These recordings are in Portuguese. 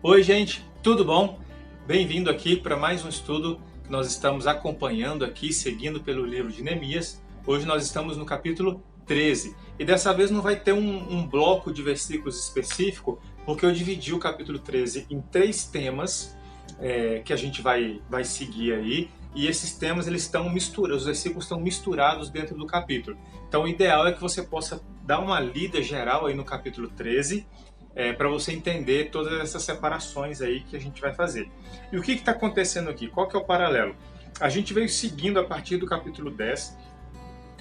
Oi, gente, tudo bom? Bem-vindo aqui para mais um estudo que nós estamos acompanhando aqui, seguindo pelo livro de Neemias. Hoje nós estamos no capítulo 13 e dessa vez não vai ter um bloco de versículos específico, porque eu dividi o capítulo 13 em 3 temas que a gente vai seguir aí. E esses temas eles estão misturados, os versículos estão misturados dentro do capítulo. Então o ideal é que você possa dar uma lida geral aí no capítulo 13, para você entender todas essas separações aí que a gente vai fazer. E o que está acontecendo aqui? Qual que é o paralelo? A gente veio seguindo a partir do capítulo 10,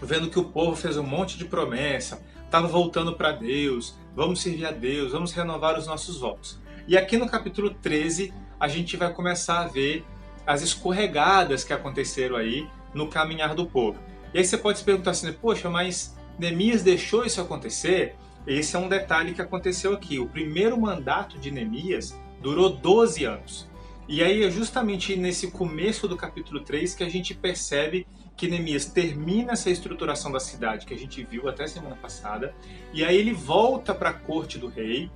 vendo que o povo fez um monte de promessa, estava voltando para Deus, vamos servir a Deus, vamos renovar os nossos votos. E aqui no capítulo 13, a gente vai começar a ver as escorregadas que aconteceram aí no caminhar do povo. E aí você pode se perguntar assim, poxa, mas Neemias deixou isso acontecer? Esse é um detalhe que aconteceu aqui. O primeiro mandato de Neemias durou 12 anos. E aí é justamente nesse começo do capítulo 3 que a gente percebe que Neemias termina essa estruturação da cidade que a gente viu até semana passada, e aí ele volta para a corte do rei,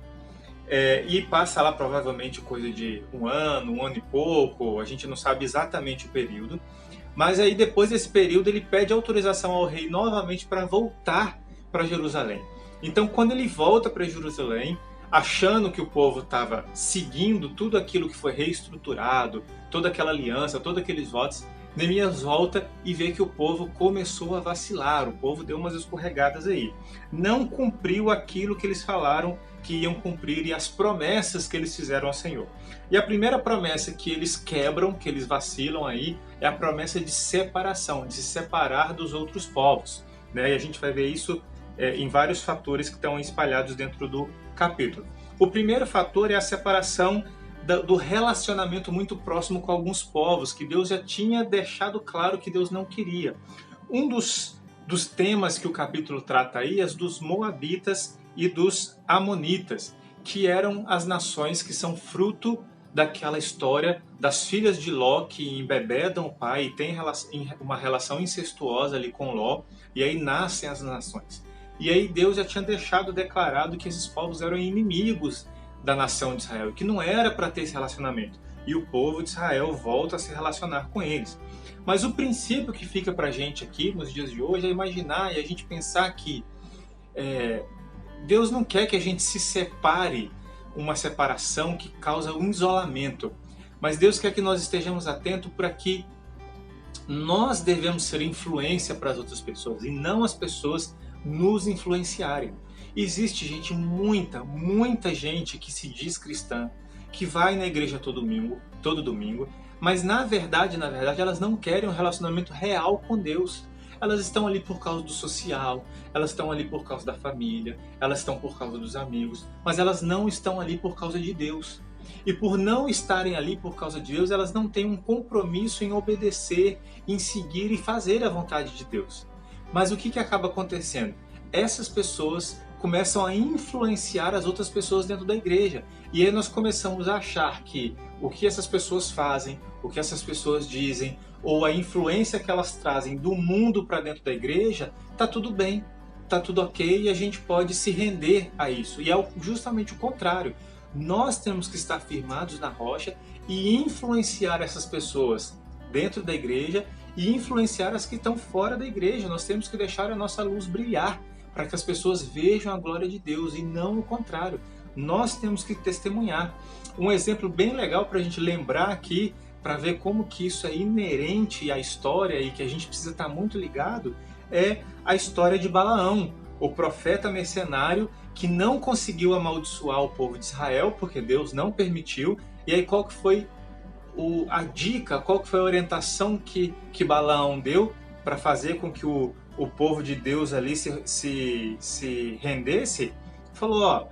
e passa lá provavelmente coisa de um ano e pouco, a gente não sabe exatamente o período, mas aí depois desse período ele pede autorização ao rei novamente para voltar para Jerusalém. Então quando ele volta para Jerusalém, achando que o povo estava seguindo tudo aquilo que foi reestruturado, toda aquela aliança, todos aqueles votos, Neemias volta e vê que o povo começou a vacilar, o povo deu umas escorregadas aí. Não cumpriu aquilo que eles falaram que iam cumprir e as promessas que eles fizeram ao Senhor. E a primeira promessa que eles quebram, que eles vacilam aí, é a promessa de separação, de se separar dos outros povos. E a gente vai ver isso em vários fatores que estão espalhados dentro do capítulo. O primeiro fator é a separação do relacionamento muito próximo com alguns povos, que Deus já tinha deixado claro que Deus não queria. Um dos temas que o capítulo trata aí é dos Moabitas e dos Amonitas, que eram as nações que são fruto daquela história das filhas de Ló que embebedam o pai e tem uma relação incestuosa ali com Ló, e aí nascem as nações. E aí Deus já tinha deixado declarado que esses povos eram inimigos da nação de Israel, que não era para ter esse relacionamento. E o povo de Israel volta a se relacionar com eles. Mas o princípio que fica para a gente aqui nos dias de hoje é imaginar e a gente pensar que Deus não quer que a gente se separe, uma separação que causa um isolamento. Mas Deus quer que nós estejamos atentos para que nós devemos ser influência para as outras pessoas e não as pessoas nos influenciarem. Existe gente, muita gente que se diz cristã, que vai na igreja todo domingo, mas na verdade elas não querem um relacionamento real com Deus. Elas estão ali por causa do social, elas estão ali por causa da família, elas estão por causa dos amigos, mas elas não estão ali por causa de Deus. E por não estarem ali por causa de Deus, elas não têm um compromisso em obedecer, em seguir e fazer a vontade de Deus. Mas o que acaba acontecendo? Essas pessoas começam a influenciar as outras pessoas dentro da igreja. E aí nós começamos a achar que o que essas pessoas fazem, o que essas pessoas dizem, ou a influência que elas trazem do mundo para dentro da igreja, tá tudo bem, tá tudo ok e a gente pode se render a isso. E é justamente o contrário. Nós temos que estar firmados na rocha e influenciar essas pessoas dentro da igreja e influenciar as que estão fora da igreja. Nós temos que deixar a nossa luz brilhar para que as pessoas vejam a glória de Deus e não o contrário. Nós temos que testemunhar. Um exemplo bem legal para a gente lembrar aqui, para ver como que isso é inerente à história e que a gente precisa estar muito ligado, é a história de Balaão, o profeta mercenário que não conseguiu amaldiçoar o povo de Israel, porque Deus não permitiu. E aí qual que foi a dica, qual que foi a orientação que Balaão deu para fazer com que o povo de Deus ali se rendesse? Falou,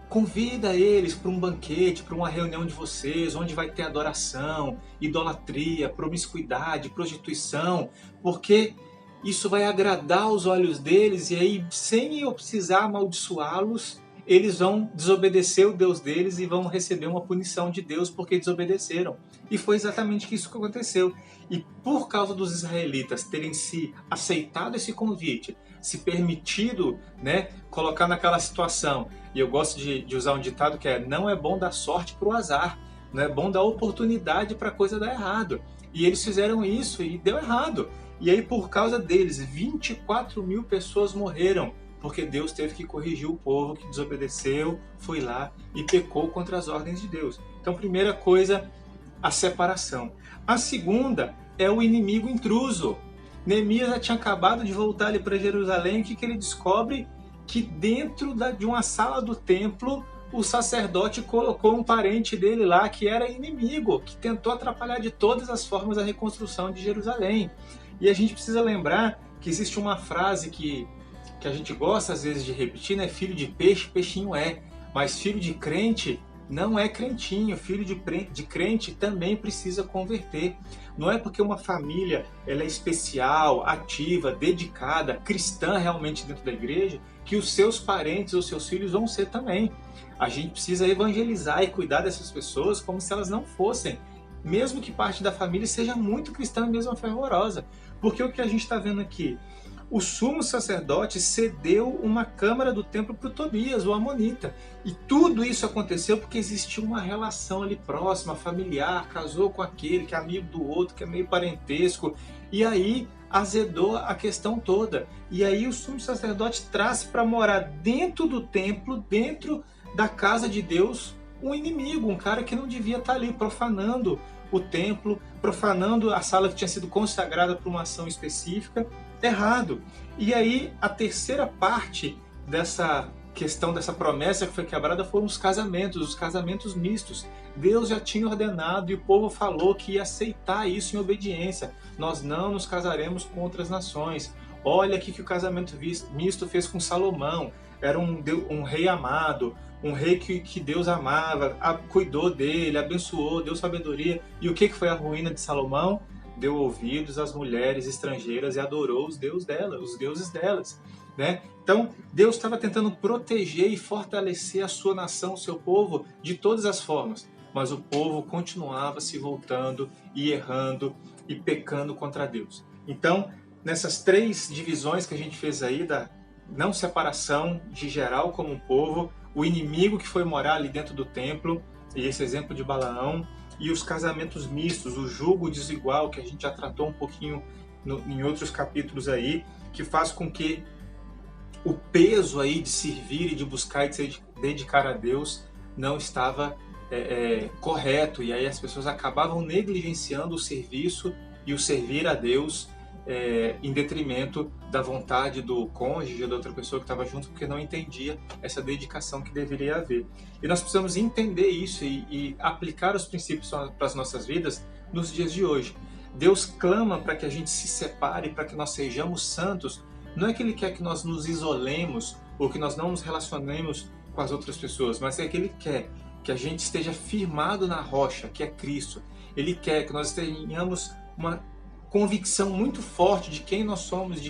convida eles para um banquete, para uma reunião de vocês, onde vai ter adoração, idolatria, promiscuidade, prostituição, porque isso vai agradar os olhos deles, e aí, sem eu precisar amaldiçoá-los, eles vão desobedecer o Deus deles e vão receber uma punição de Deus porque desobedeceram. E foi exatamente isso que aconteceu. E por causa dos israelitas terem se aceitado esse convite, se permitido, né, colocar naquela situação, e eu gosto de usar um ditado que é: não é bom dar sorte para o azar, não é bom dar oportunidade para a coisa dar errado. E eles fizeram isso e deu errado. E aí, por causa deles, 24 mil pessoas morreram, porque Deus teve que corrigir o povo que desobedeceu, foi lá e pecou contra as ordens de Deus. Então, primeira coisa, a separação. A segunda é o inimigo intruso. Neemias já tinha acabado de voltar ali para Jerusalém, que ele descobre que dentro de uma sala do templo, o sacerdote colocou um parente dele lá que era inimigo, que tentou atrapalhar de todas as formas a reconstrução de Jerusalém. E a gente precisa lembrar que existe uma frase que a gente gosta às vezes de repetir, né? Filho de peixe, peixinho é. Mas filho de crente não é crentinho. Filho de crente também precisa converter. Não é porque uma família ela é especial, ativa, dedicada, cristã realmente dentro da igreja, que os seus parentes ou seus filhos vão ser também. A gente precisa evangelizar e cuidar dessas pessoas como se elas não fossem, mesmo que parte da família seja muito cristã e mesmo fervorosa. Porque o que a gente está vendo aqui? O sumo sacerdote cedeu uma câmara do templo para o Tobias, o amonita. E tudo isso aconteceu porque existia uma relação ali próxima, familiar, casou com aquele que é amigo do outro, que é meio parentesco. E aí azedou a questão toda. E aí o sumo sacerdote traz para morar dentro do templo, dentro da casa de Deus, um inimigo, um cara que não devia estar ali profanando o templo, profanando a sala que tinha sido consagrada para uma ação específica. Errado. E aí a terceira parte dessa questão, dessa promessa que foi quebrada, foram os casamentos mistos. Deus já tinha ordenado e o povo falou que ia aceitar isso em obediência. Nós não nos casaremos com outras nações. Olha aqui que o casamento misto fez com Salomão. Era um rei amado, um rei que Deus amava, cuidou dele, abençoou, deu sabedoria. E o que foi a ruína de Salomão? Deu ouvidos às mulheres estrangeiras e adorou os deuses delas, né? Então, Deus estava tentando proteger e fortalecer a sua nação, o seu povo, de todas as formas. Mas o povo continuava se voltando e errando e pecando contra Deus. Então, nessas três divisões que a gente fez aí, da não separação de geral como um povo, o inimigo que foi morar ali dentro do templo, e esse exemplo de Balaão, e os casamentos mistos, o jugo desigual, que a gente já tratou um pouquinho em outros capítulos aí, que faz com que o peso aí de servir e de buscar e de se dedicar a Deus não estava correto, e aí as pessoas acabavam negligenciando o serviço e o servir a Deus em detrimento da vontade do cônjuge ou da outra pessoa que estava junto, porque não entendia essa dedicação que deveria haver. E nós precisamos entender isso e aplicar os princípios para as nossas vidas nos dias de hoje. Deus clama para que a gente se separe, para que nós sejamos santos. Não é que Ele quer que nós nos isolemos ou que nós não nos relacionemos com as outras pessoas, mas é que Ele quer que a gente esteja firmado na rocha, que é Cristo. Ele quer que nós tenhamos uma convicção muito forte de quem nós somos, de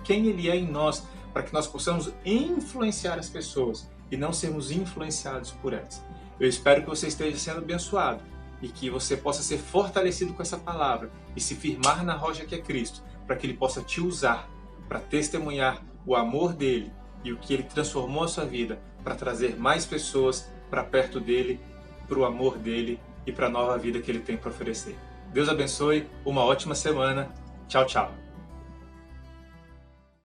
quem Ele é em nós, para que nós possamos influenciar as pessoas e não sermos influenciados por elas. Eu espero que você esteja sendo abençoado e que você possa ser fortalecido com essa palavra e se firmar na rocha que é Cristo, para que Ele possa te usar para testemunhar o amor dEle e o que Ele transformou a sua vida, para trazer mais pessoas para perto dEle, para o amor dEle e para a nova vida que Ele tem para oferecer. Deus abençoe, uma ótima semana. Tchau, tchau.